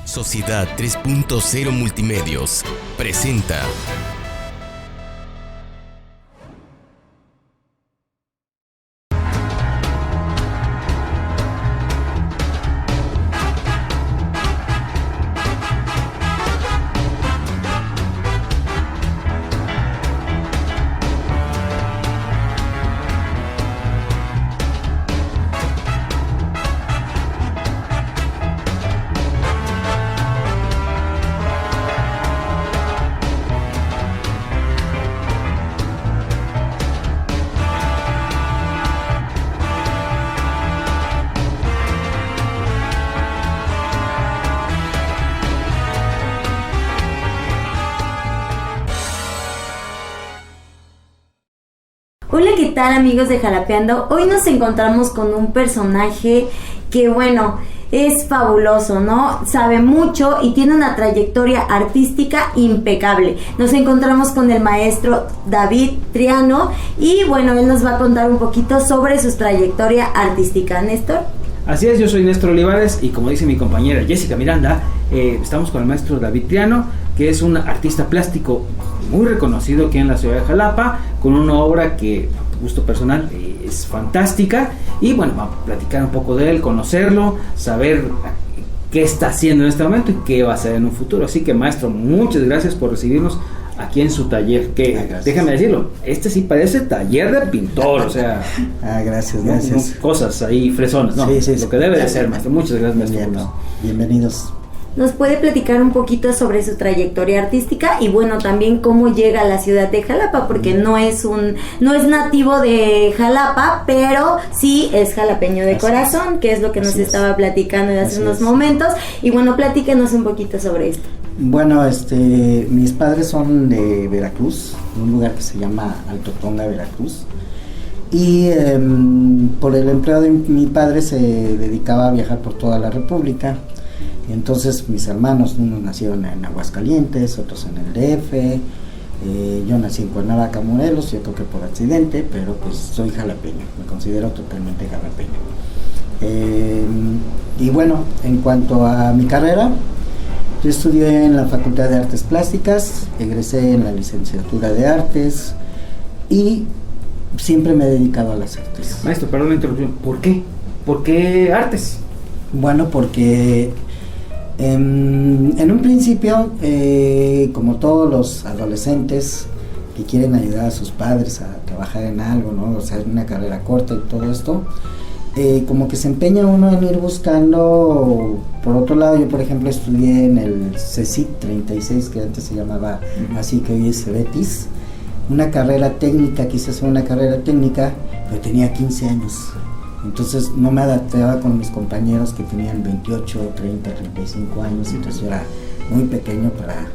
Sociedad 3.0 Multimedios presenta Hola, ¿qué tal amigos de Jalapeando? Hoy nos encontramos con un personaje que, bueno, es fabuloso, ¿no? Sabe mucho y tiene una trayectoria artística impecable. Nos encontramos con el maestro David Triano y, bueno, él nos va a contar un poquito sobre su trayectoria artística. ¿Néstor? Así es, yo soy Néstor Olivares y como dice mi compañera Jessica Miranda, estamos con el maestro David Triano, que es un artista plástico muy reconocido aquí en la ciudad de Jalapa, con una obra que, a gusto personal, es fantástica. Y bueno, vamos a platicar un poco de él, conocerlo, saber qué está haciendo en este momento y qué va a hacer en un futuro. Así que, maestro, muchas gracias por recibirnos aquí en su taller, que déjame decirlo, este sí parece taller de pintor, o sea... gracias. No, cosas ahí fresonas, no, sí, lo que debe de ser, maestro. Muchas gracias, maestro. Bienvenidos. ¿Nos puede platicar un poquito sobre su trayectoria artística y, bueno, también cómo llega a la ciudad de Jalapa? Porque no es nativo de Jalapa, pero sí es jalapeño de corazón, que es lo que nos estaba platicando hace unos momentos. Y bueno, platíquenos un poquito sobre esto. Bueno, mis padres son de Veracruz, un lugar que se llama Alto Tonga, Veracruz. Y por el empleo de mi padre se dedicaba a viajar por toda la República. Entonces mis hermanos, unos nacieron en Aguascalientes, otros en el DF, yo nací en Cuernavaca, Morelos, yo creo que por accidente, pero pues soy jalapeño, me considero totalmente jalapeño. Y bueno, en cuanto a mi carrera, yo estudié en la Facultad de Artes Plásticas, egresé en la licenciatura de Artes y siempre me he dedicado a las artes. Maestro, perdón la interrupción, ¿por qué? ¿Por qué artes? Bueno, porque en un principio, como todos los adolescentes que quieren ayudar a sus padres a trabajar en algo, ¿no? O sea, en una carrera corta y todo esto, como que se empeña uno en ir buscando. Por otro lado, yo por ejemplo estudié en el CECIT 36, que antes se llamaba así, que hoy es CEBETIS, una carrera técnica, quise hacer una carrera técnica, pero tenía 15 años. Entonces no me adaptaba con mis compañeros que tenían 28, 30, 35 años, entonces yo era muy pequeño para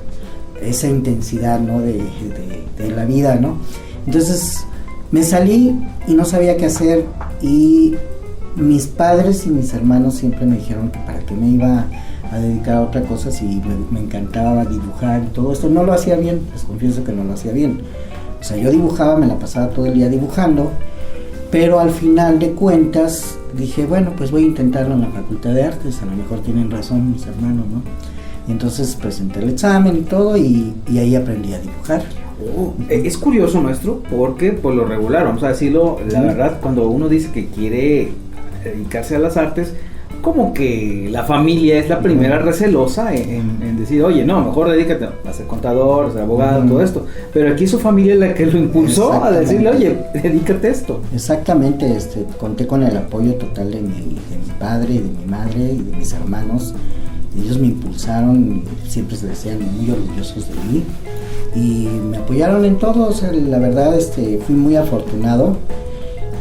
esa intensidad, ¿no? de la vida, ¿no? Entonces me salí y no sabía qué hacer, y mis padres y mis hermanos siempre me dijeron que para qué me iba a dedicar a otra cosa si me encantaba dibujar y todo esto. No lo hacía bien, les confieso que no lo hacía bien. O sea, yo dibujaba, me la pasaba todo el día dibujando, pero al final de cuentas dije, bueno, pues voy a intentarlo en la Facultad de Artes, a lo mejor tienen razón mis hermanos, ¿no? Y entonces presenté el examen y todo, y ahí aprendí a dibujar. Es curioso, maestro, porque por lo regular, vamos a decirlo, la verdad, cuando uno dice que quiere dedicarse a las artes, como que la familia es la primera recelosa en decir, oye, no, mejor dedícate a ser contador, a ser abogado, todo esto. Pero aquí su familia es la que lo impulsó a decirle, oye, dedícate a esto. Exactamente, conté con el apoyo total de mi padre, de mi madre y de mis hermanos. Ellos me impulsaron, siempre se decían muy orgullosos de mí y me apoyaron en todo. O sea, la verdad, fui muy afortunado.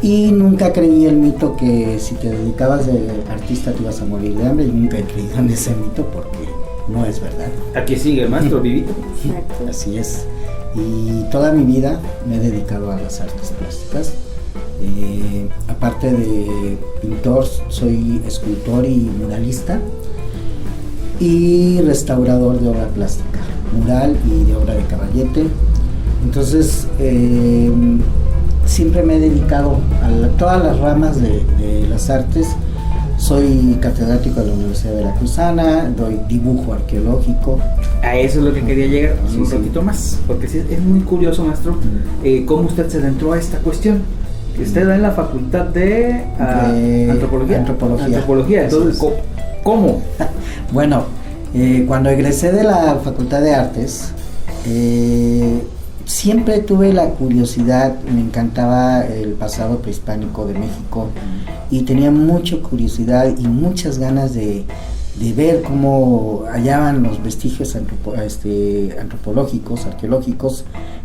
Y nunca creí el mito que si te dedicabas de artista te ibas a morir de hambre. Y nunca he creído en ese mito porque no es verdad. Aquí sigue el maestro vivito. Así es. Y toda mi vida me he dedicado a las artes plásticas. Aparte de pintor, soy escultor y muralista y restaurador de obra plástica, mural y de obra de caballete. Entonces siempre me he dedicado a todas las ramas de las artes. soy catedrático de la Universidad Veracruzana, doy dibujo arqueológico. A eso es lo que quería llegar Sí, un sí. poquito más, porque sí, es muy curioso, maestro, cómo usted se adentró a esta cuestión. Usted da en la facultad de antropología. Antropología. Entonces, Así es. ¿cómo? Bueno, cuando egresé de la Facultad de Artes, siempre tuve la curiosidad, me encantaba el pasado prehispánico de México y tenía mucha curiosidad y muchas ganas de ver cómo hallaban los vestigios antropológicos, arqueológicos,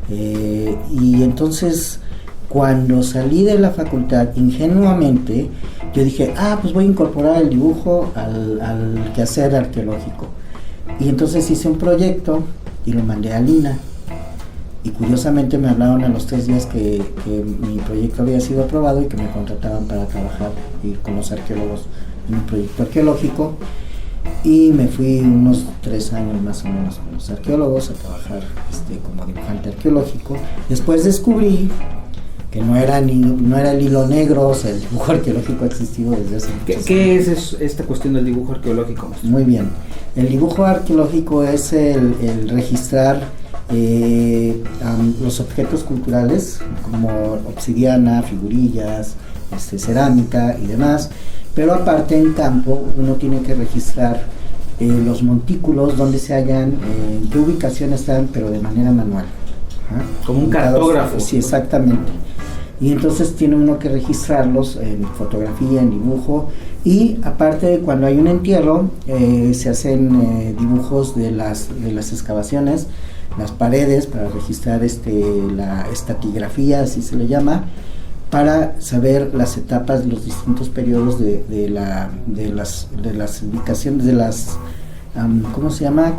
y entonces cuando salí de la facultad, ingenuamente, yo dije, pues voy a incorporar el dibujo al quehacer arqueológico. Y entonces hice un proyecto y lo mandé a Lina. Y curiosamente me hablaron a los 3 días que mi proyecto había sido aprobado y que me contrataban para trabajar con los arqueólogos en un proyecto arqueológico. Y me fui unos 3 años más o menos con los arqueólogos a trabajar como dibujante arqueológico. Después descubrí que no era el hilo negro, o sea, el dibujo arqueológico ha existido desde hace muchos años. ¿Qué es esta cuestión del dibujo arqueológico, maestro? Muy bien. El dibujo arqueológico es el registrar los objetos culturales como obsidiana, figurillas, cerámica y demás, pero aparte en campo uno tiene que registrar los montículos, donde se hallan, en qué ubicación están, pero de manera manual. Como un cartógrafo. Sí, exactamente. Y entonces tiene uno que registrarlos en fotografía, en dibujo, y aparte cuando hay un entierro se hacen dibujos de las excavaciones, las paredes, para registrar la estatigrafía, así se le llama, para saber las etapas, los distintos periodos de las ubicaciones, de las ¿cómo se llama?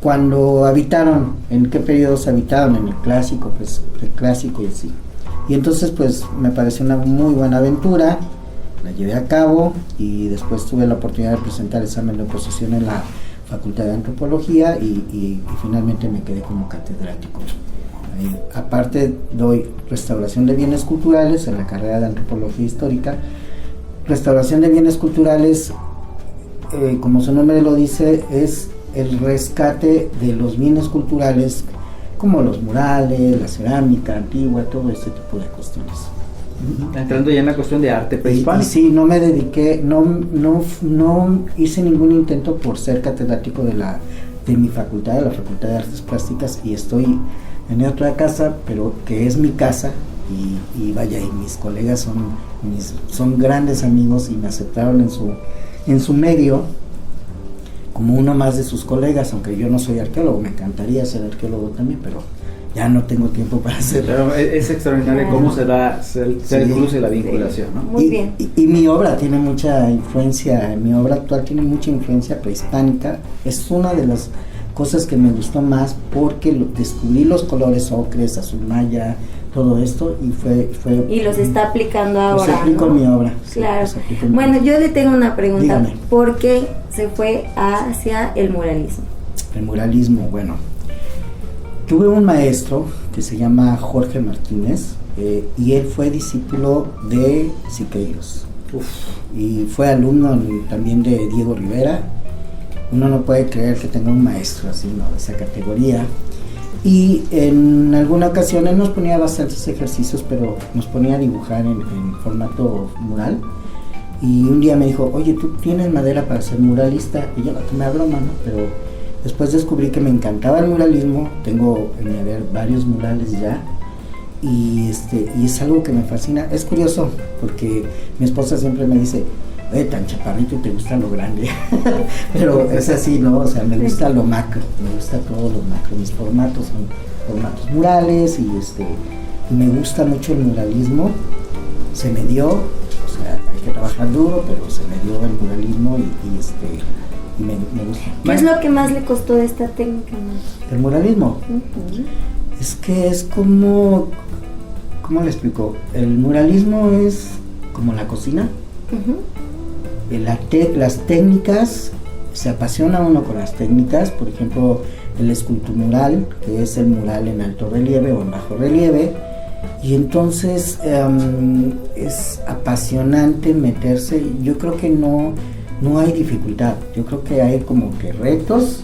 Cuando habitaron, en qué periodos habitaron, en el clásico, pues preclásico y así. Y entonces pues me pareció una muy buena aventura, la llevé a cabo y después tuve la oportunidad de presentar examen de oposición en la Facultad de Antropología y finalmente me quedé como catedrático. Aparte doy restauración de bienes culturales en la carrera de Antropología Histórica. Restauración de bienes culturales, como su nombre lo dice, es el rescate de los bienes culturales como los murales, la cerámica antigua, todo ese tipo de cuestiones. Entrando ya en la cuestión de arte prehispánico. Y sí, no me dediqué, no hice ningún intento por ser catedrático de mi facultad, de la Facultad de Artes Plásticas, y estoy en otra casa, pero que es mi casa, y vaya, y mis colegas son grandes amigos y me aceptaron en su medio como uno más de sus colegas, aunque yo no soy arqueólogo, me encantaría ser arqueólogo también, pero ya no tengo tiempo para hacerlo. Pero es extraordinario cómo se da el cruce y la vinculación, ¿no? Muy bien. Y mi obra tiene mucha influencia, mi obra actual tiene mucha influencia prehispánica. Es una de las cosas que me gustó más porque descubrí los colores ocres, azul maya, todo esto, y fue y los está aplicando ahora. Los aplico, ¿no? En mi obra. Claro. Sí, en mi Bueno, obra. yo le tengo una pregunta. Dígame. ¿Por qué se fue hacia el muralismo? El muralismo, bueno. Tuve un maestro que se llama Jorge Martínez, y él fue discípulo de Siqueiros. Y fue alumno también de Diego Rivera. Uno no puede creer que tenga un maestro así, ¿no? De esa categoría. Y en alguna ocasión él nos ponía bastantes ejercicios, pero nos ponía a dibujar en formato mural. Y un día me dijo, oye, ¿tú tienes madera para ser muralista? Y yo lo tomé a broma, ¿no? Pero después descubrí que me encantaba el muralismo. Tengo en mi haber varios murales ya. Y es algo que me fascina. Es curioso, porque mi esposa siempre me dice, tan chaparrito y te gusta lo grande. Pero es así, ¿no? O sea, me gusta lo macro, me gusta todo lo macro. Mis formatos son formatos murales y me gusta mucho el muralismo. Se me dio, o sea, hay que trabajar duro, pero se me dio el muralismo y me gusta. ¿Qué es lo que más le costó de esta técnica, no? El muralismo. Uh-huh. Es que es como, ¿cómo le explico? El muralismo es como la cocina. Uh-huh. Las técnicas, se apasiona uno con las técnicas. Por ejemplo, el escultumural, que es el mural en alto relieve o en bajo relieve, Y entonces es apasionante meterse. Yo creo que no hay dificultad, yo creo que hay como que retos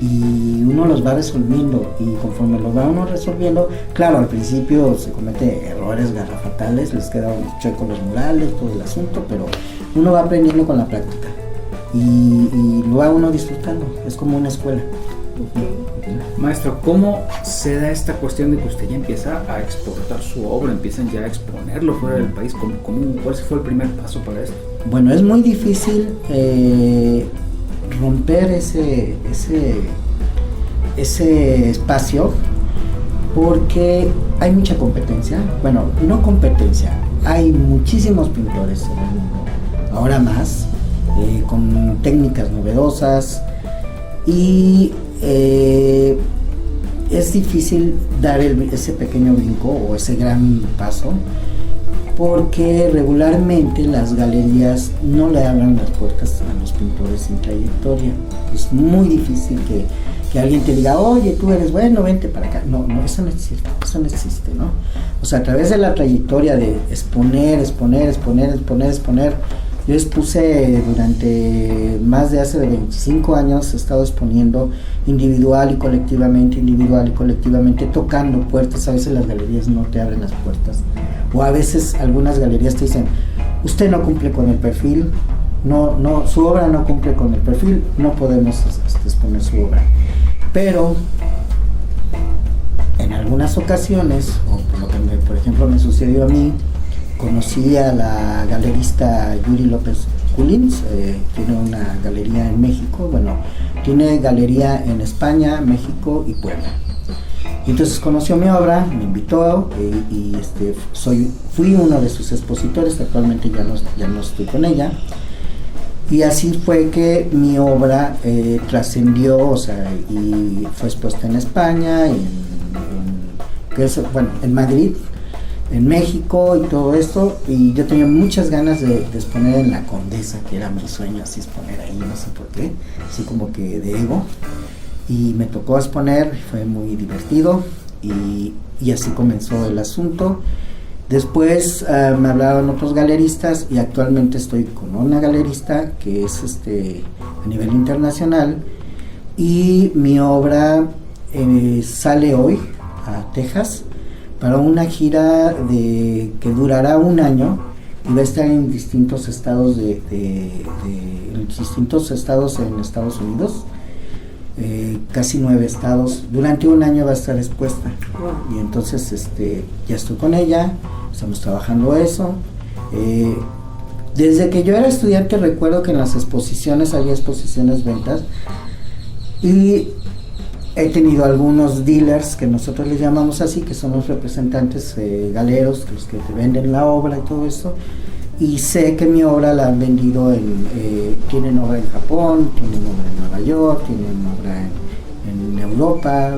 y uno los va resolviendo, y conforme los va uno resolviendo, claro, al principio se comete errores garrafatales, les quedan chuecos los murales, todo el asunto, pero uno va aprendiendo con la práctica y lo va uno disfrutando, es como una escuela. Maestro, ¿cómo se da esta cuestión de que usted ya empieza a exportar su obra, empiezan ya a exponerlo fuera del país? ¿Cuál fue el primer paso para esto? Bueno, es muy difícil romper ese espacio, porque hay mucha competencia. Bueno, no competencia, hay muchísimos pintores en el mundo, ahora más, con técnicas novedosas, y es difícil dar ese pequeño brinco o ese gran paso, porque regularmente las galerías no le abran las puertas a los pintores sin trayectoria. Es muy difícil que alguien te diga, oye, tú eres bueno, vente para acá. No, eso no existe, ¿no? O sea, a través de la trayectoria de exponer, yo expuse durante más de hace 25 años, he estado exponiendo individual y colectivamente, tocando puertas. A veces las galerías no te abren las puertas, o a veces algunas galerías te dicen, usted no cumple con el perfil, no, su obra no cumple con el perfil, no podemos exponer su obra. Pero en algunas ocasiones, o por lo que por ejemplo me sucedió a mí, conocí a la galerista Yuri López Culins, tiene una galería en México, bueno, tiene galería en España, México y Puebla. Y entonces conoció mi obra, me invitó y fui uno de sus expositores. Actualmente ya no estoy con ella. Y así fue que mi obra trascendió, o sea, y fue expuesta en España, en Madrid, en México y todo esto. Y yo tenía muchas ganas de exponer en La Condesa, que era mi sueño, así exponer ahí, no sé por qué, así como que de ego. Y me tocó exponer, fue muy divertido, y así comenzó el asunto. Después me hablaron otros galeristas, y actualmente estoy con una galerista que es a nivel internacional, y mi obra sale hoy a Texas para una gira que durará un año, y va a estar en distintos estados en Estados Unidos. Casi 9 estados. Durante un año va a estar expuesta. Wow. Y entonces ya estoy con ella, estamos trabajando eso. Desde que yo era estudiante recuerdo que en las exposiciones había exposiciones ventas, y he tenido algunos dealers, que nosotros les llamamos así, que son los representantes galeros, los que te venden la obra y todo eso. Y sé que mi obra la han vendido tienen obra en Japón, tienen obra en Nueva York, tienen obra en Europa,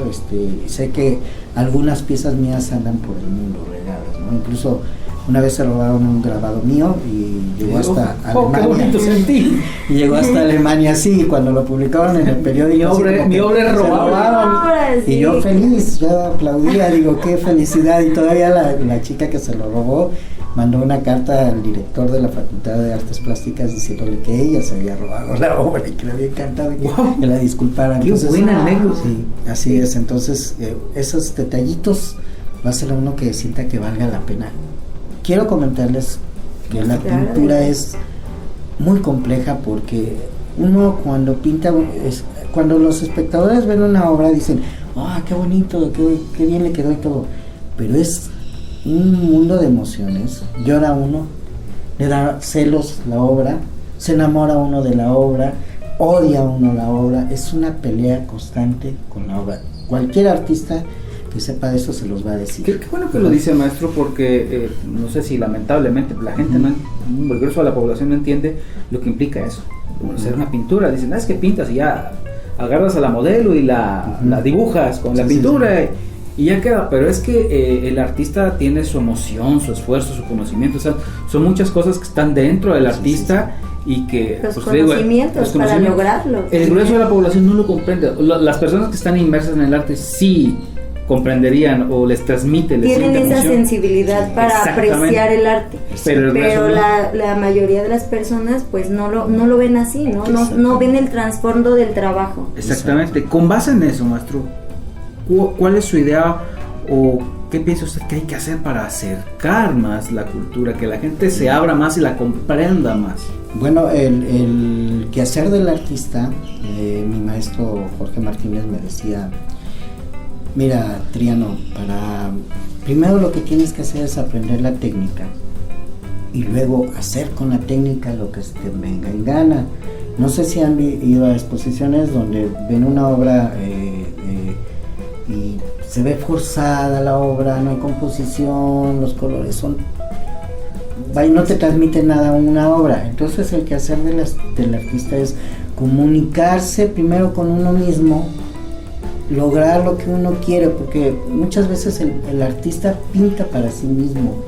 sé que algunas piezas mías andan por el mundo regadas, ¿no? Incluso una vez se robaron un grabado mío y llegó hasta Alemania. Y llegó hasta Alemania, sí, cuando lo publicaron en el periódico. Mi obra es robada. Y yo feliz, yo aplaudía, digo, qué felicidad. Y todavía la chica que se lo robó mandó una carta al director de la Facultad de Artes Plásticas diciéndole que ella se había robado la obra y que le había encantado y que la disculparan. Qué buena anécdota. Sí, así es. Entonces, esos detallitos va a ser uno que sienta que valga la pena. Quiero comentarles que la pintura es muy compleja, porque uno cuando pinta, cuando los espectadores ven una obra dicen, qué bonito, qué bien le quedó y todo, pero es un mundo de emociones. Llora uno, le da celos la obra, se enamora uno de la obra, odia uno la obra, es una pelea constante con la obra. Cualquier artista que sepa de eso se los va a decir. Qué bueno que lo dice, maestro, porque no sé si lamentablemente la gente, el grueso de la población no entiende lo que implica eso. Hacer una pintura, dicen, es que pintas y ya agarras a la modelo y la dibujas con la pintura. Y ya queda, pero es que el artista tiene su emoción, su esfuerzo, su conocimiento, o sea, son muchas cosas que están dentro del artista y que los conocimientos para lograrlo. El grueso de la población no lo comprende. Las personas que están inmersas en el arte sí comprenderían o les transmite, les tienen siente esa emoción. sensibilidad para apreciar el arte, pero la mayoría de las personas pues no lo ven así, no ven el trasfondo del trabajo. Exactamente. Con base en eso, maestro, ¿cuál es su idea o qué piensa usted que hay que hacer para acercar más la cultura, que la gente se abra más y la comprenda más? Bueno, el quehacer del artista, mi maestro Jorge Martínez me decía: mira, Triano, primero lo que tienes que hacer es aprender la técnica y luego hacer con la técnica lo que te venga en gana. No sé si han ido a exposiciones donde ven una obra y se ve forzada la obra, no hay composición, los colores son... no te transmite nada una obra. Entonces el quehacer del artista es comunicarse primero con uno mismo, lograr lo que uno quiere, porque muchas veces el artista pinta para sí mismo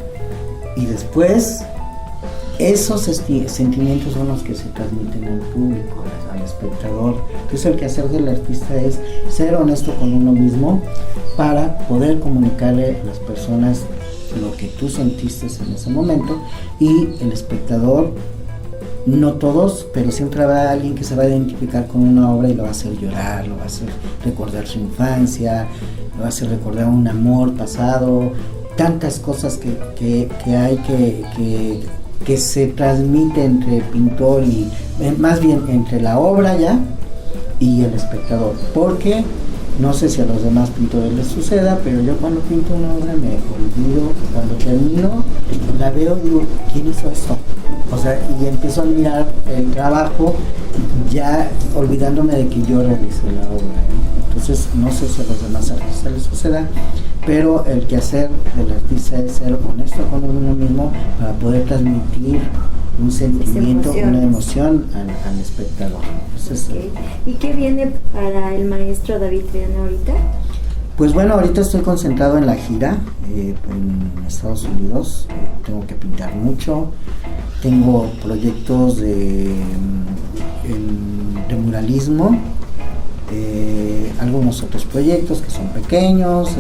y después esos sentimientos son los que se transmiten al público, al espectador. Entonces el quehacer del artista es ser honesto con uno mismo para poder comunicarle a las personas lo que tú sentiste en ese momento, y el espectador, no todos, pero siempre habrá alguien que se va a identificar con una obra y lo va a hacer llorar, lo va a hacer recordar su infancia, lo va a hacer recordar un amor pasado, tantas cosas que hay que se transmite entre pintor y más bien entre la obra ya y el espectador, porque no sé si a los demás pintores les suceda, pero yo cuando pinto una obra me olvido, cuando termino la veo y digo, ¿quién hizo esto? O sea, y empiezo a mirar el trabajo ya olvidándome de que yo realicé la obra, ¿eh? Entonces no sé si a los demás artistas les suceda, pero el quehacer del artista es ser honesto con uno mismo para poder transmitir un sentimiento, una emoción al espectador. Entonces, okay. ¿Y qué viene para el maestro David Triano ahorita? Pues bueno, ahorita estoy concentrado en la gira en Estados Unidos. Tengo que pintar mucho. Tengo proyectos de muralismo, algunos otros proyectos que son pequeños,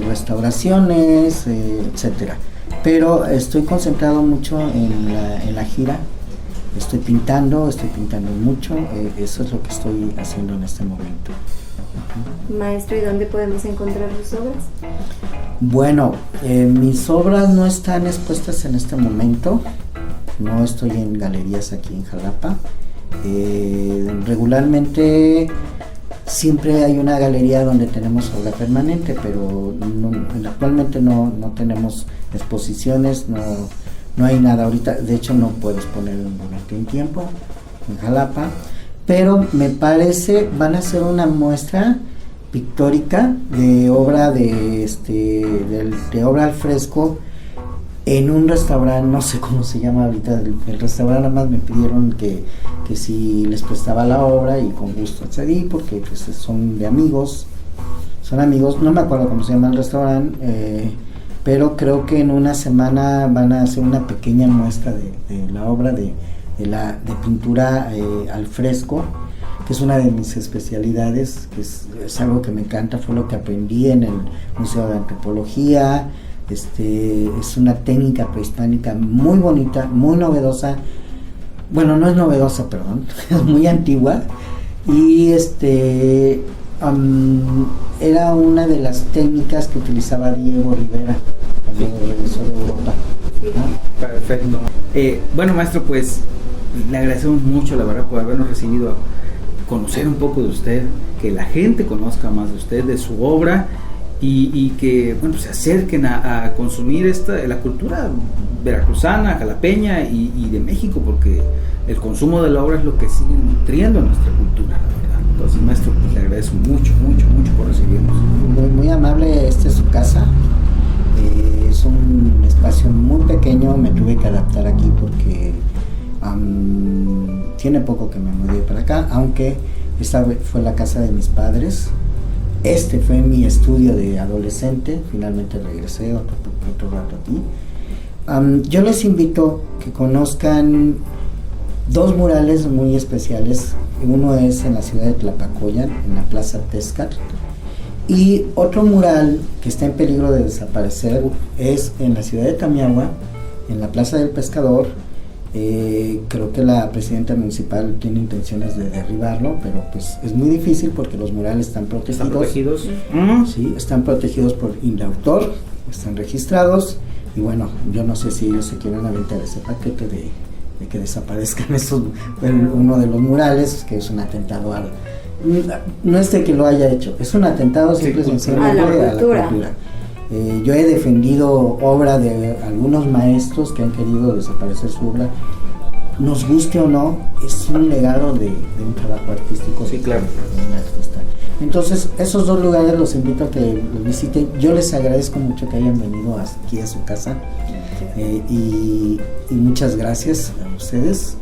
restauraciones, etcétera. Pero estoy concentrado mucho en la gira. Estoy pintando mucho. Eso es lo que estoy haciendo en este momento. Maestro, ¿y dónde podemos encontrar sus obras? Bueno, mis obras no están expuestas en este momento. No estoy en galerías aquí en Jalapa. Regularmente siempre hay una galería donde tenemos obra permanente, pero actualmente no tenemos exposiciones, no hay nada ahorita. De hecho no puedes poner durante un tiempo en Jalapa, pero me parece van a hacer una muestra pictórica de obra de obra al fresco en un restaurante, no sé cómo se llama ahorita el restaurante. Nada más me pidieron que si les prestaba la obra y con gusto accedí, porque pues son amigos, no me acuerdo cómo se llama el restaurante, pero creo que en una semana van a hacer una pequeña muestra de la obra de pintura al fresco, que es una de mis especialidades, que es algo que me encanta, fue lo que aprendí en el Museo de Antropología. Es una técnica prehispánica muy bonita, muy novedosa. Bueno, no es novedosa, perdón, es muy antigua. Y era una de las técnicas que utilizaba Diego Rivera cuando regresó de Europa, ¿no? Perfecto. Bueno, maestro, pues le agradecemos mucho, la verdad, por habernos recibido, conocer un poco de usted, que la gente conozca más de usted, de su obra, y que bueno, pues se acerquen a consumir la cultura veracruzana, jalapeña y de México, porque el consumo de la obra es lo que sigue nutriendo nuestra cultura, la verdad. Entonces, maestro, pues le agradezco mucho por recibirnos. Muy, muy amable. Esta es su casa. Es un espacio muy pequeño. Me tuve que adaptar aquí porque tiene poco que me mudé para acá, aunque esta fue la casa de mis padres. Este fue mi estudio de adolescente. Finalmente regresé otro rato aquí. Yo les invito que conozcan dos murales muy especiales. Uno es en la ciudad de Tlapacoyan, en la Plaza Tezcatl, Y otro mural que está en peligro de desaparecer es en la ciudad de Tamiahua, en la Plaza del Pescador. Creo que la presidenta municipal tiene intenciones de derribarlo, pero pues es muy difícil porque los murales están protegidos. ¿Están protegidos? Sí, están protegidos por Indautor, están registrados, y bueno, yo no sé si ellos se quieren aventar ese paquete de que desaparezcan uno de los murales, que es un atentado al... No es de que lo haya hecho, es un atentado simple y sencillamente a la cultura. Yo he defendido obra de algunos maestros que han querido desaparecer su obra. Nos guste o no, es un legado de un trabajo artístico. Sí, claro. De un artista. Entonces, esos dos lugares los invito a que los visiten. Yo les agradezco mucho que hayan venido aquí a su casa. Y muchas gracias a ustedes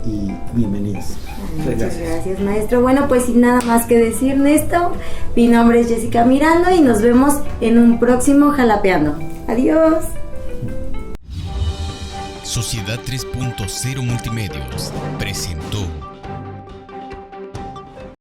y bienvenidos. Muchas gracias, maestro. Bueno, pues sin nada más que decir, Néstor, mi nombre es Jessica Miranda y nos vemos en un próximo Jalapeando. Adiós. Sociedad 3.0 Multimedios presentó